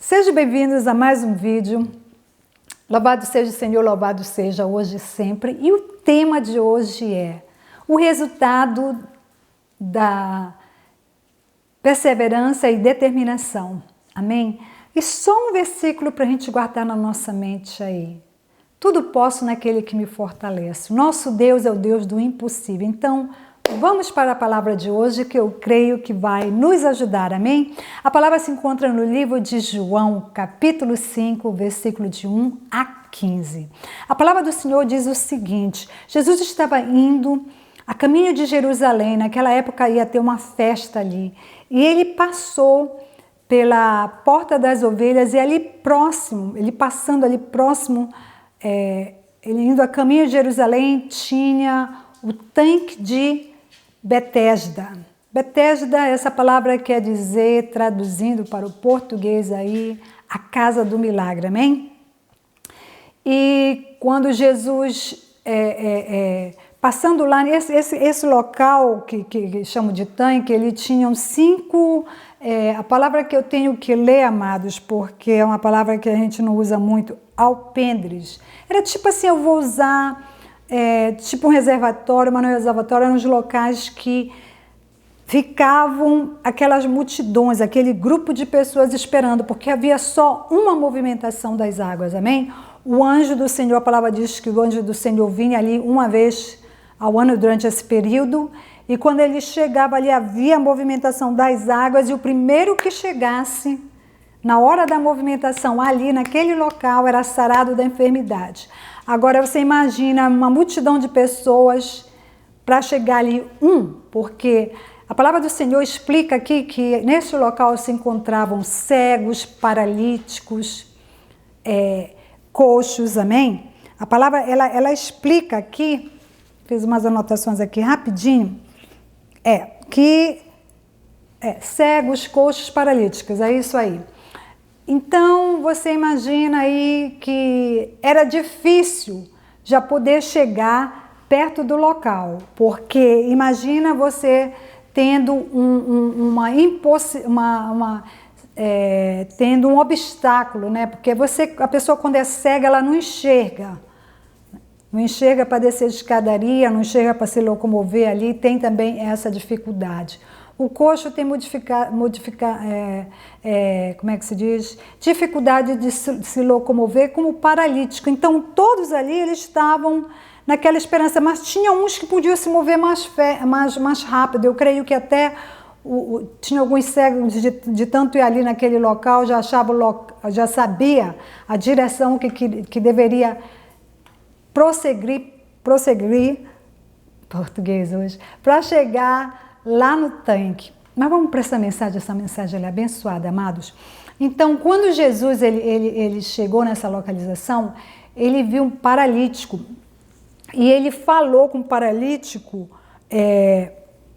Sejam bem-vindos a mais um vídeo. Louvado seja o Senhor, louvado seja hoje e sempre. E o tema de hoje é o resultado da perseverança e determinação. Amém? E só um versículo para a gente guardar na nossa mente aí. Tudo posso naquele que me fortalece. Nosso Deus é o Deus do impossível. Então, vamos para a palavra de hoje, que eu creio que vai nos ajudar, amém? A palavra se encontra no livro de João, capítulo 5, versículo de 1 a 15. A palavra do Senhor diz o seguinte: Jesus estava indo a caminho de Jerusalém, naquela época ia ter uma festa ali, e ele passou pela porta das ovelhas, e ali próximo, ele passando ali próximo, ele indo a caminho de Jerusalém, tinha o tanque de Betesda. Betesda, essa palavra quer dizer, traduzindo para o português aí, a casa do milagre, amém? E quando Jesus, passando lá, esse local que chamo de tanque, ele tinha 5, a palavra que eu tenho que ler, amados, porque é uma palavra que a gente não usa muito, alpendres. Era tipo assim, eu vou usar tipo um reservatório, mas no reservatório eram os locais que ficavam aquelas multidões, aquele grupo de pessoas esperando, porque havia só uma movimentação das águas, amém? O anjo do Senhor, a palavra diz que o anjo do Senhor vinha ali uma vez ao ano durante esse período, e quando ele chegava ali havia a movimentação das águas, e o primeiro que chegasse na hora da movimentação ali naquele local era sarado da enfermidade. Agora você imagina uma multidão de pessoas para chegar ali porque a palavra do Senhor explica aqui que nesse local se encontravam cegos, paralíticos, coxos, amém? A palavra ela explica aqui, fiz umas anotações aqui rapidinho, cegos, coxos, paralíticos, é isso aí. Então, você imagina aí que era difícil já poder chegar perto do local, porque imagina você tendo tendo um obstáculo, né? Porque a pessoa quando é cega, ela não enxerga para descer de escadaria, não enxerga para se locomover ali, tem também essa dificuldade. O coxo tem como é que se diz? Dificuldade de se locomover como paralítico. Então, todos ali eles estavam naquela esperança, mas tinha uns que podiam se mover mais rápido. Eu creio que até tinha alguns cegos de tanto ir ali naquele local, já sabia a direção que deveria prosseguir, português hoje, para chegar lá no tanque. Mas vamos para essa mensagem é abençoada, amados. Então, quando Jesus ele chegou nessa localização, ele viu um paralítico e ele falou com o paralítico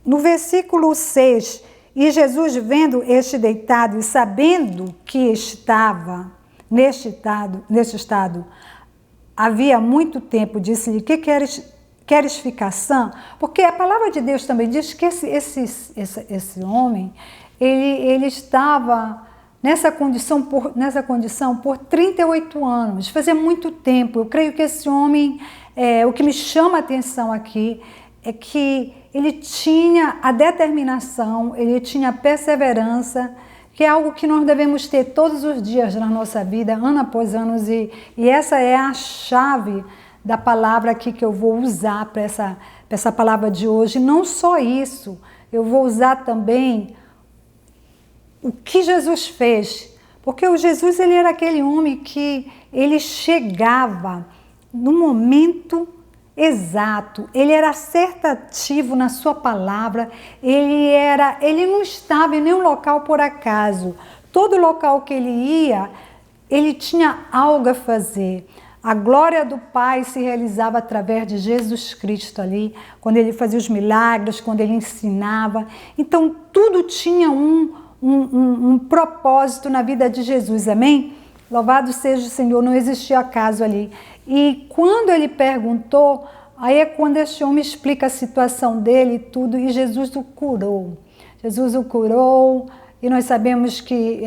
no versículo 6, e Jesus vendo este deitado e sabendo que estava neste estado havia muito tempo, disse-lhe: que queres ficar sã? Porque a palavra de Deus também diz que esse homem, ele estava nessa condição por 38 anos, fazia muito tempo. Eu creio que esse homem, o que me chama a atenção aqui é que ele tinha a determinação, ele tinha a perseverança, que é algo que nós devemos ter todos os dias na nossa vida, ano após ano, e essa é a chave da palavra aqui que eu vou usar para essa palavra de hoje. Não só isso, eu vou usar também o que Jesus fez, porque o Jesus ele era aquele homem que ele chegava no momento exato, ele era acertativo na sua palavra, ele não estava em nenhum local por acaso. Todo local que ele ia, ele tinha algo a fazer. A glória do Pai se realizava através de Jesus Cristo ali, quando ele fazia os milagres, quando ele ensinava. Então, tudo tinha um propósito na vida de Jesus, amém? Louvado seja o Senhor, não existia acaso ali. E quando ele perguntou, aí é quando esse homem explica a situação dele e tudo, e Jesus o curou. Jesus o curou, e nós sabemos que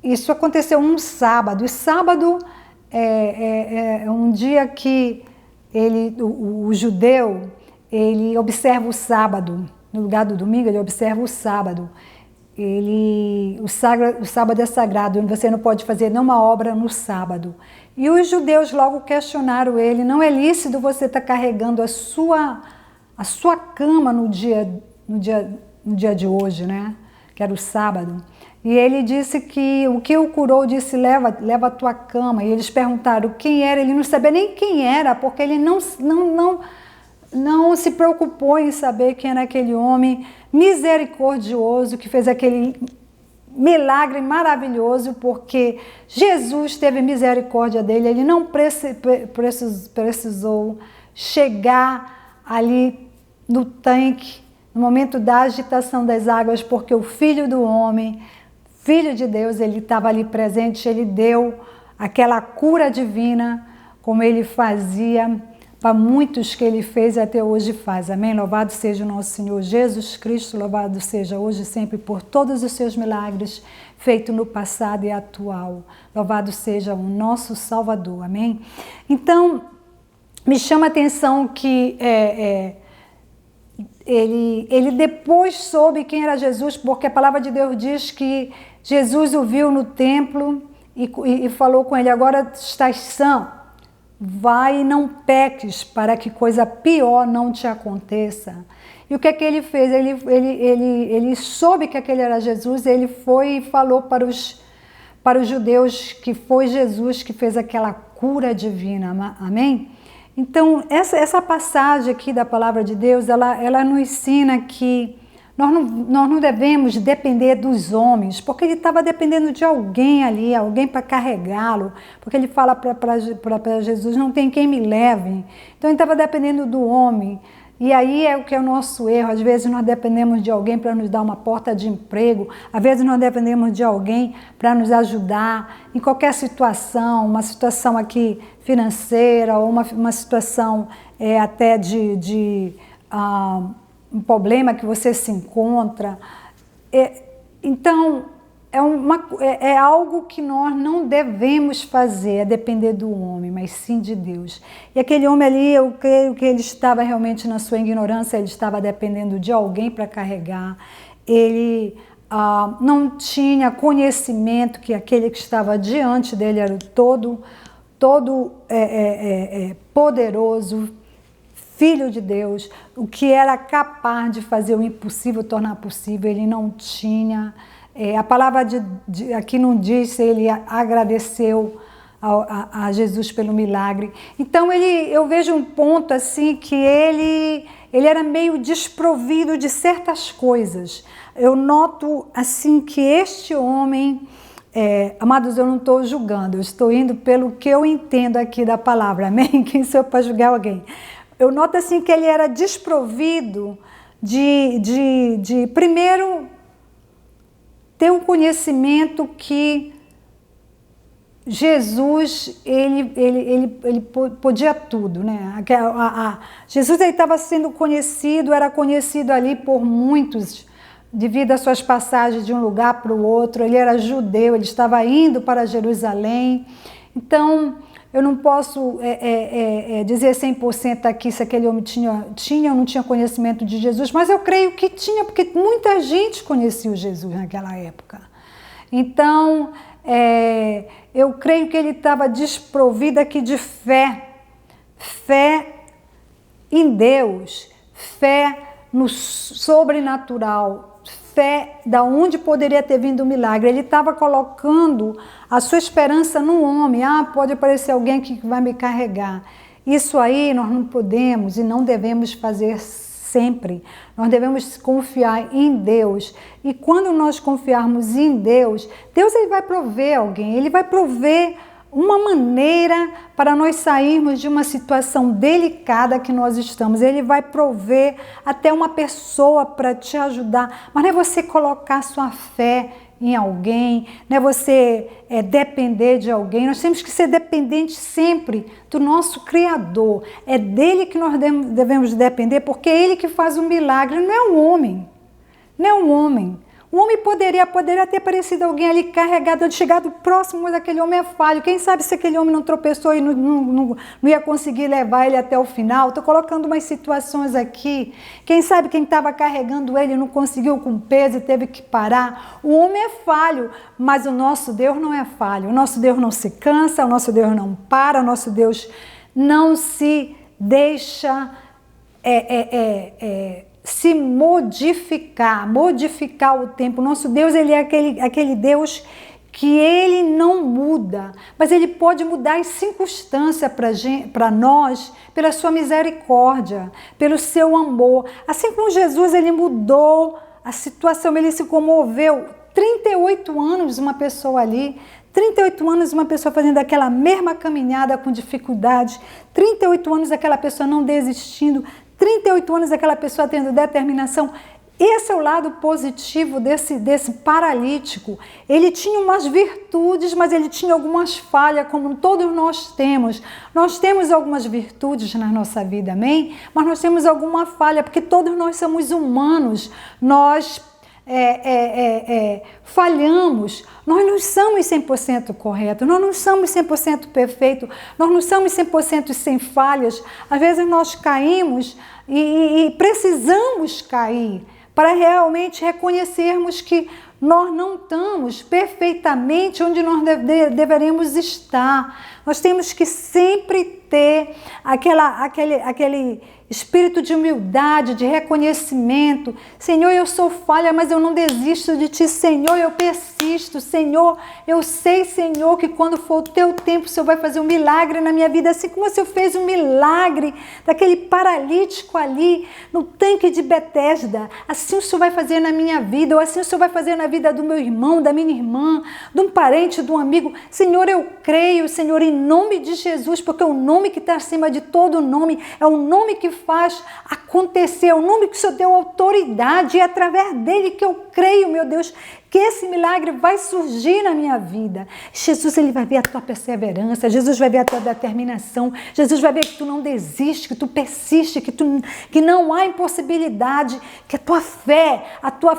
Isso aconteceu um sábado, e sábado é um dia que o judeu, ele observa o sábado, no lugar do domingo ele observa o sábado. O sábado é sagrado, você não pode fazer nenhuma obra no sábado. E os judeus logo questionaram ele, não é lícito você estar carregando a sua cama no dia de hoje, né? Que era o sábado. E ele disse que o que o curou disse, leva a tua cama. E eles perguntaram quem era, ele não sabia nem quem era, porque ele não se preocupou em saber quem era aquele homem misericordioso que fez aquele milagre maravilhoso, porque Jesus teve misericórdia dele, ele não precisou chegar ali no tanque, no momento da agitação das águas, porque o Filho do Homem, Filho de Deus, ele estava ali presente, ele deu aquela cura divina, como ele fazia para muitos que ele fez e até hoje faz. Amém? Louvado seja o nosso Senhor Jesus Cristo, louvado seja hoje e sempre por todos os seus milagres feitos no passado e atual. Louvado seja o nosso Salvador. Amém? Então, me chama a atenção que ele depois soube quem era Jesus, porque a palavra de Deus diz que Jesus o viu no templo e falou com ele, agora estás sã, vai e não peques para que coisa pior não te aconteça. E o que é que ele fez? Ele soube que aquele era Jesus, ele foi e falou para os judeus que foi Jesus que fez aquela cura divina, amém? Então, essa passagem aqui da palavra de Deus, ela nos ensina que nós não devemos depender dos homens, porque ele estava dependendo de alguém ali, alguém para carregá-lo, porque ele fala para Jesus, não tem quem me leve. Então, ele estava dependendo do homem. E aí é o que é o nosso erro. Às vezes nós dependemos de alguém para nos dar uma porta de emprego, às vezes nós dependemos de alguém para nos ajudar em qualquer situação, uma situação aqui financeira ou uma situação até de um problema que você se encontra. Então, é algo que nós não devemos fazer, é depender do homem, mas sim de Deus. E aquele homem ali, eu creio que ele estava realmente na sua ignorância, ele estava dependendo de alguém para carregar, ele não tinha conhecimento que aquele que estava diante dele era todo poderoso, Filho de Deus, o que era capaz de fazer o impossível tornar possível, ele não tinha. A palavra aqui não diz se ele agradeceu a Jesus pelo milagre. Então eu vejo um ponto assim que ele era meio desprovido de certas coisas. Eu noto assim que este homem, amados, eu não estou julgando, eu estou indo pelo que eu entendo aqui da palavra, amém? Quem sou eu para julgar alguém? Eu noto assim que ele era desprovido de primeiro, ter um conhecimento que Jesus, ele podia tudo, né? Jesus estava sendo conhecido, era conhecido ali por muitos, devido às suas passagens de um lugar para o outro. Ele era judeu, ele estava indo para Jerusalém. Então, eu não posso dizer 100% aqui se aquele homem tinha ou não tinha conhecimento de Jesus, mas eu creio que tinha, porque muita gente conhecia o Jesus naquela época. Então, eu creio que ele estava desprovido aqui de fé em Deus, fé no sobrenatural, fé da onde poderia ter vindo o milagre. Ele estava colocando a sua esperança no homem. Pode aparecer alguém que vai me carregar. Isso aí nós não podemos e não devemos fazer sempre. Nós devemos confiar em Deus. E quando nós confiarmos em Deus, Deus ele vai prover alguém, ele vai prover uma maneira para nós sairmos de uma situação delicada que nós estamos. Ele vai prover até uma pessoa para te ajudar, mas não é você colocar sua fé em alguém, não é você depender de alguém. Nós temos que ser dependentes sempre do nosso Criador. É dele que nós devemos depender, porque é ele que faz o milagre, não é um homem. Não é um homem. O homem poderia ter aparecido alguém ali carregado, chegado próximo daquele homem é falho. Quem sabe se aquele homem não tropeçou e não ia conseguir levar ele até o final. Estou colocando umas situações aqui. Quem sabe quem estava carregando ele não conseguiu com peso e teve que parar. O homem é falho, mas o nosso Deus não é falho. O nosso Deus não se cansa, o nosso Deus não para, o nosso Deus não se deixa se modificar o tempo. Nosso Deus, ele é aquele Deus que ele não muda, mas ele pode mudar as circunstâncias para nós, pela sua misericórdia, pelo seu amor. Assim como Jesus, ele mudou a situação, ele se comoveu. 38 anos uma pessoa ali, 38 anos uma pessoa fazendo aquela mesma caminhada com dificuldade, 38 anos aquela pessoa não desistindo, 38 anos aquela pessoa tendo determinação. Esse é o lado positivo desse paralítico. Ele tinha umas virtudes, mas ele tinha algumas falhas, como todos nós temos. Nós temos algumas virtudes na nossa vida, amém? Mas nós temos alguma falha, porque todos nós somos humanos. Nós falhamos, nós não somos 100% corretos, nós não somos 100% perfeitos, nós não somos 100% sem falhas. Às vezes nós caímos e precisamos cair para realmente reconhecermos que nós não estamos perfeitamente onde nós deveríamos estar. Nós temos que sempre ter aquele espírito de humildade, de reconhecimento. Senhor, eu sou falha, mas eu não desisto de Ti. Senhor, eu persisto. Senhor, eu sei, Senhor, que quando for o Teu tempo, o Senhor vai fazer um milagre na minha vida, assim como o Senhor fez um milagre daquele paralítico ali no tanque de Betesda. Assim o Senhor vai fazer na minha vida, ou assim o Senhor vai fazer na vida do meu irmão, da minha irmã, de um parente, de um amigo. Senhor, eu creio, Senhor, em nome de Jesus, porque o nome que está acima de todo nome é o nome que faz acontecer, é o nome que o Senhor deu autoridade, e é através dele que eu creio, meu Deus, que esse milagre vai surgir na minha vida. Jesus, ele vai ver a tua perseverança, Jesus vai ver a tua determinação, Jesus vai ver que tu não desiste, que tu persiste, que não há impossibilidade, que a tua fé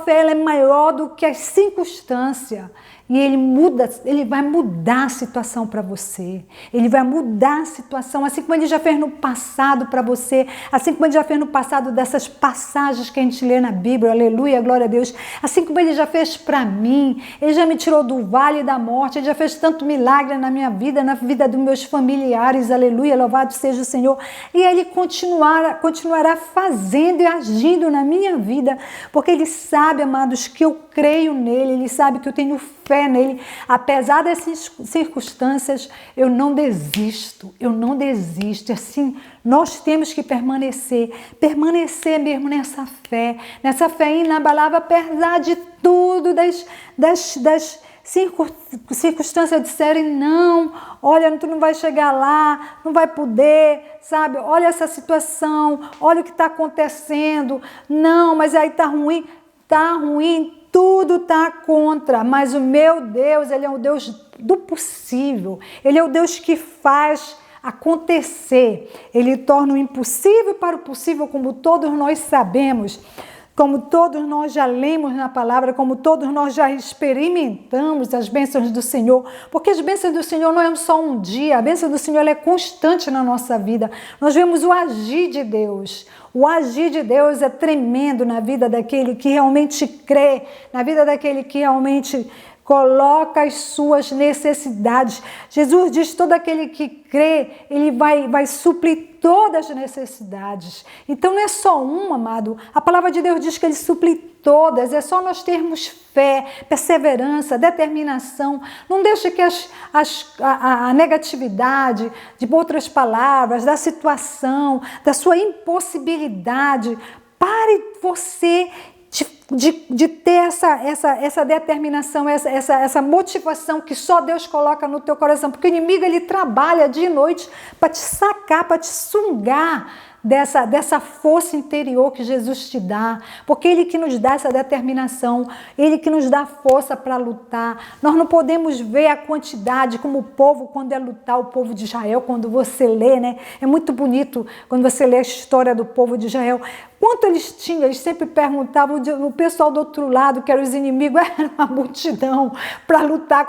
ela é maior do que as circunstâncias. E ele vai mudar a situação para você. Ele vai mudar a situação, assim como ele já fez no passado para você, assim como ele já fez no passado dessas passagens que a gente lê na Bíblia, aleluia, glória a Deus, assim como ele já fez para mim, ele já me tirou do vale da morte, ele já fez tanto milagre na minha vida, na vida dos meus familiares, aleluia, louvado seja o Senhor, e ele continuará fazendo e agindo na minha vida, porque ele sabe, amados, que eu creio nele, ele sabe que eu tenho fé nele, apesar dessas circunstâncias, eu não desisto, assim, nós temos que permanecer mesmo nessa fé inabalável, apesar de tudo, das circunstâncias disserem, não, olha, tu não vai chegar lá, não vai poder, sabe, olha essa situação, olha o que está acontecendo, não, mas aí tá ruim, tudo está contra, mas o meu Deus, ele é o Deus do possível, ele é o Deus que faz acontecer, ele torna o impossível para o possível, como todos nós sabemos, como todos nós já lemos na palavra, como todos nós já experimentamos as bênçãos do Senhor, porque as bênçãos do Senhor não é só um dia, a bênção do Senhor ela é constante na nossa vida, nós vemos o agir de Deus. O agir de Deus é tremendo na vida daquele que realmente crê, na vida daquele que realmente coloca as suas necessidades. Jesus diz, todo aquele que crê, ele vai suprir todas as necessidades. Então não é só uma, amado. A palavra de Deus diz que ele supre todas. É só nós termos fé, perseverança, determinação. Não deixe que a negatividade, de outras palavras, da situação, da sua impossibilidade, pare você de ter essa determinação, essa motivação que só Deus coloca no teu coração, porque o inimigo ele trabalha dia e noite para te sacar, para te sugar dessa força interior que Jesus te dá, porque Ele que nos dá essa determinação, Ele que nos dá força para lutar. Nós não podemos ver a quantidade como o povo, quando é lutar, o povo de Israel, quando você lê, né? É muito bonito quando você lê a história do povo de Israel. Quanto eles tinham, eles sempre perguntavam, o pessoal do outro lado, que eram os inimigos, era uma multidão para lutar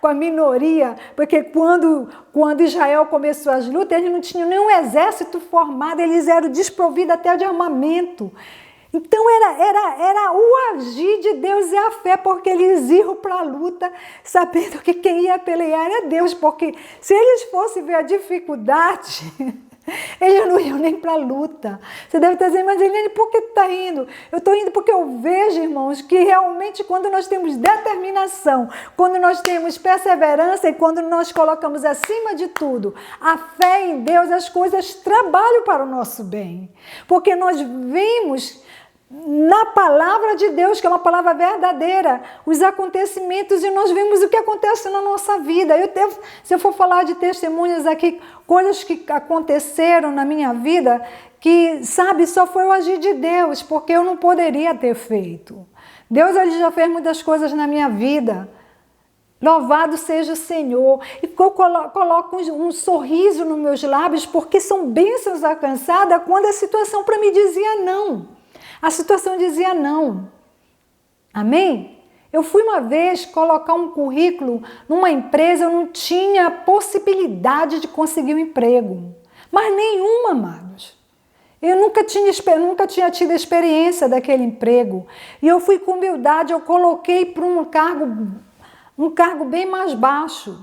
com a minoria, porque quando Israel começou as lutas, eles não tinham nenhum exército formado, eles eram desprovidos até de armamento. Então era o agir de Deus e a fé, porque eles iam para a luta sabendo que quem ia pelear era Deus, porque se eles fossem ver a dificuldade, eles não iam nem para a luta. Você deve estar dizendo, mas Eliane, por que está indo? Eu estou indo porque eu vejo, irmãos, que realmente quando nós temos determinação, quando nós temos perseverança e quando nós colocamos acima de tudo a fé em Deus, as coisas trabalham para o nosso bem. Porque nós vimos na palavra de Deus, que é uma palavra verdadeira, os acontecimentos, e nós vemos o que acontece na nossa vida. Se eu for falar de testemunhas aqui, coisas que aconteceram na minha vida, que, sabe, só foi o agir de Deus, porque eu não poderia ter feito. Deus, ele já fez muitas coisas na minha vida. Louvado seja o Senhor. E eu coloco um sorriso nos meus lábios, porque são bênçãos alcançadas quando a situação para mim dizia não. A situação dizia não. Amém? Eu fui uma vez colocar um currículo numa empresa, eu não tinha possibilidade de conseguir um emprego. Mas nenhuma, amados. Eu nunca tinha tido experiência daquele emprego. E eu fui com humildade, eu coloquei para um cargo bem mais baixo.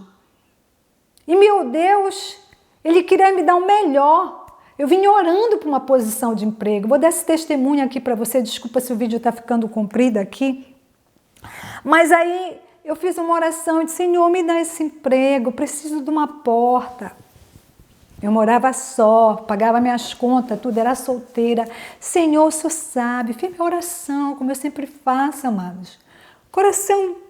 E meu Deus, ele queria me dar o melhor. Eu vim orando para uma posição de emprego. Vou dar esse testemunho aqui para você. Desculpa se o vídeo está ficando comprido aqui. Mas aí eu fiz uma oração e disse, Senhor, me dá esse emprego. Preciso de uma porta. Eu morava só, pagava minhas contas, tudo, era solteira. Senhor, o Senhor sabe. Fiz minha oração, como eu sempre faço, amados. Coração...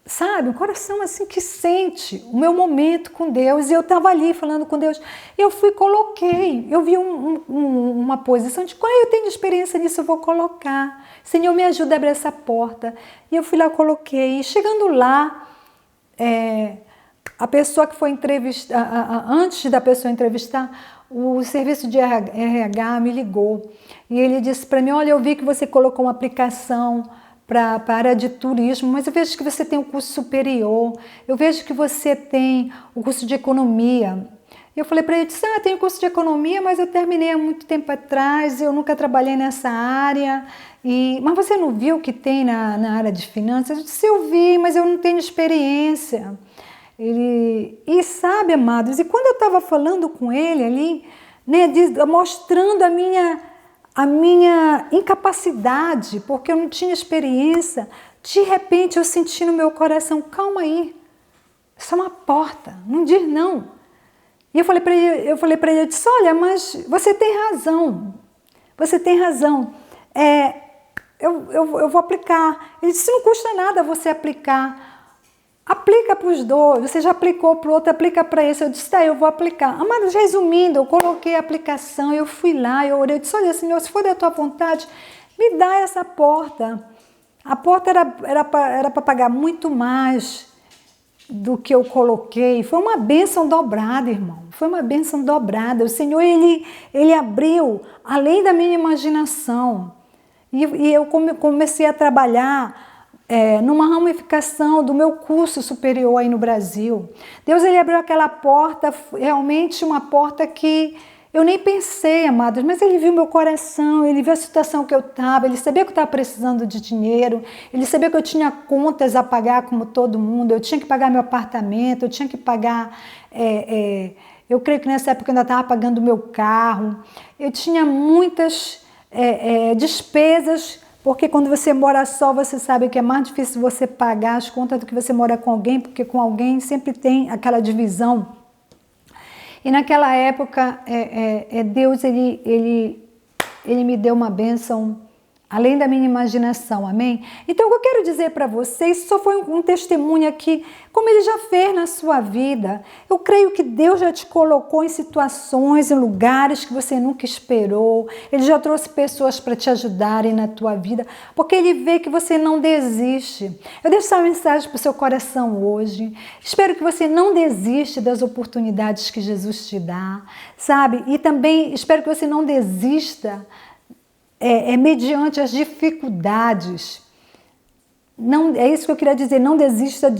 Sabe, um coração assim que sente o meu momento com Deus. E eu estava ali falando com Deus. Eu coloquei. Eu vi uma posição de qual eu tenho experiência nisso, eu vou colocar. Senhor, me ajuda a abrir essa porta. E eu fui lá, coloquei. E chegando lá, a pessoa que foi entrevistar, antes da pessoa entrevistar, o serviço de RH me ligou. E ele disse para mim, olha, eu vi que você colocou uma aplicação para a área de turismo, mas eu vejo que você tem um curso superior, eu vejo que você tem o curso de economia. Eu falei para ele, tenho curso de economia, mas eu terminei há muito tempo atrás, eu nunca trabalhei nessa área, mas você não viu o que tem na área de finanças? Eu disse, eu vi, mas eu não tenho experiência. E sabe, amados, e quando eu estava falando com ele ali, né, mostrando a minha incapacidade, porque eu não tinha experiência, de repente eu senti no meu coração, calma aí, isso é uma porta, não diz não. E eu falei para ele, eu disse, olha, mas você tem razão, eu vou aplicar. Ele disse, não custa nada você aplicar. Aplica para os dois, você já aplicou para o outro, aplica para esse. Eu disse, eu vou aplicar. Mas resumindo, eu coloquei a aplicação, eu fui lá, eu orei, eu disse, olha, Senhor, se for da tua vontade, me dá essa porta. A porta era para pagar muito mais do que eu coloquei. Foi uma bênção dobrada, irmão. Foi uma bênção dobrada. O Senhor, ele abriu além da minha imaginação. E eu comecei a trabalhar numa ramificação do meu curso superior aí no Brasil. Deus, ele abriu aquela porta, realmente uma porta que eu nem pensei, amados, mas ele viu meu coração, ele viu a situação que eu estava, ele sabia que eu estava precisando de dinheiro, ele sabia que eu tinha contas a pagar como todo mundo, eu tinha que pagar meu apartamento, eu tinha que pagar, eu creio que nessa época eu ainda estava pagando meu carro, eu tinha muitas despesas, porque quando você mora só, você sabe que é mais difícil você pagar as contas do que você mora com alguém, porque com alguém sempre tem aquela divisão. E naquela época, Deus ele me deu uma bênção além da minha imaginação, amém? Então, o que eu quero dizer para vocês, só foi um testemunho aqui, como Ele já fez na sua vida. Eu creio que Deus já te colocou em situações, em lugares que você nunca esperou. Ele já trouxe pessoas para te ajudarem na tua vida, porque Ele vê que você não desiste. Eu deixo essa mensagem para o seu coração hoje. Espero que você não desista das oportunidades que Jesus te dá, sabe? E também espero que você não desista mediante as dificuldades. Não, é isso que eu queria dizer, não desista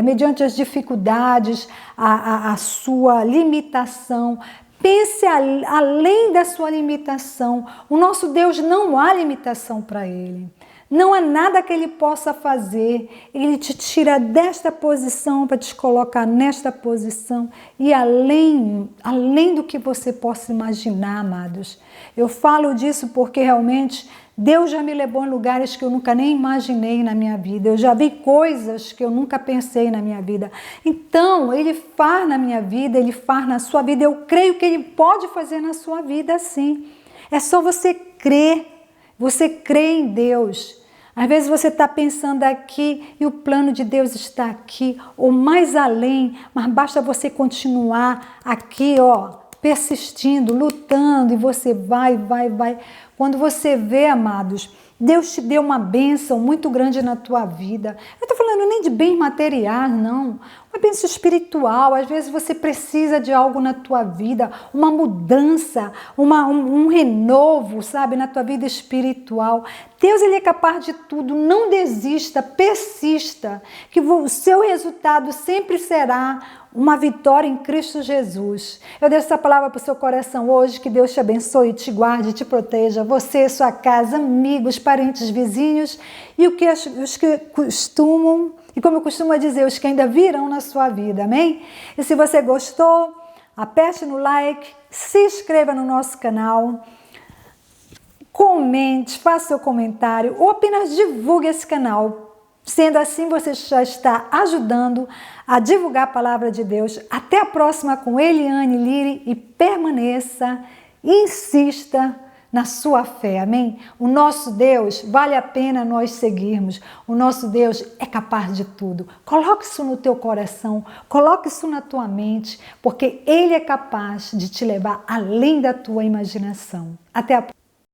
mediante as dificuldades, a sua limitação. Pense além da sua limitação. O nosso Deus, não há limitação para Ele. Não há nada que Ele possa fazer. Ele te tira desta posição para te colocar nesta posição. E além do que você possa imaginar, amados. Eu falo disso porque realmente Deus já me levou em lugares que eu nunca nem imaginei na minha vida. Eu já vi coisas que eu nunca pensei na minha vida. Então, Ele faz na minha vida, Ele faz na sua vida. Eu creio que Ele pode fazer na sua vida sim. É só você crer. Você crê em Deus. Às vezes você está pensando aqui e o plano de Deus está aqui ou mais além, mas basta você continuar aqui, persistindo, lutando e você vai. Quando você vê, amados, Deus te deu uma bênção muito grande na tua vida. Eu estou falando nem de bens materiais, não. Uma bênção espiritual. Às vezes você precisa de algo na tua vida, uma mudança, um renovo, sabe, na tua vida espiritual. Deus, Ele é capaz de tudo. Não desista, persista, que o seu resultado sempre será uma vitória em Cristo Jesus. Eu deixo essa palavra para o seu coração hoje, que Deus te abençoe, te guarde, te proteja, você, sua casa, amigos, parentes, vizinhos e os que costumam, e como eu costumo dizer, os que ainda virão na sua vida, amém? E se você gostou, aperte no like, se inscreva no nosso canal, comente, faça seu comentário ou apenas divulgue esse canal. Sendo assim, você já está ajudando a divulgar a palavra de Deus. Até a próxima com Eliane Liri e permaneça, insista na sua fé, amém? O nosso Deus, vale a pena nós seguirmos. O nosso Deus é capaz de tudo. Coloque isso no teu coração, coloque isso na tua mente, porque Ele é capaz de te levar além da tua imaginação. Até a próxima.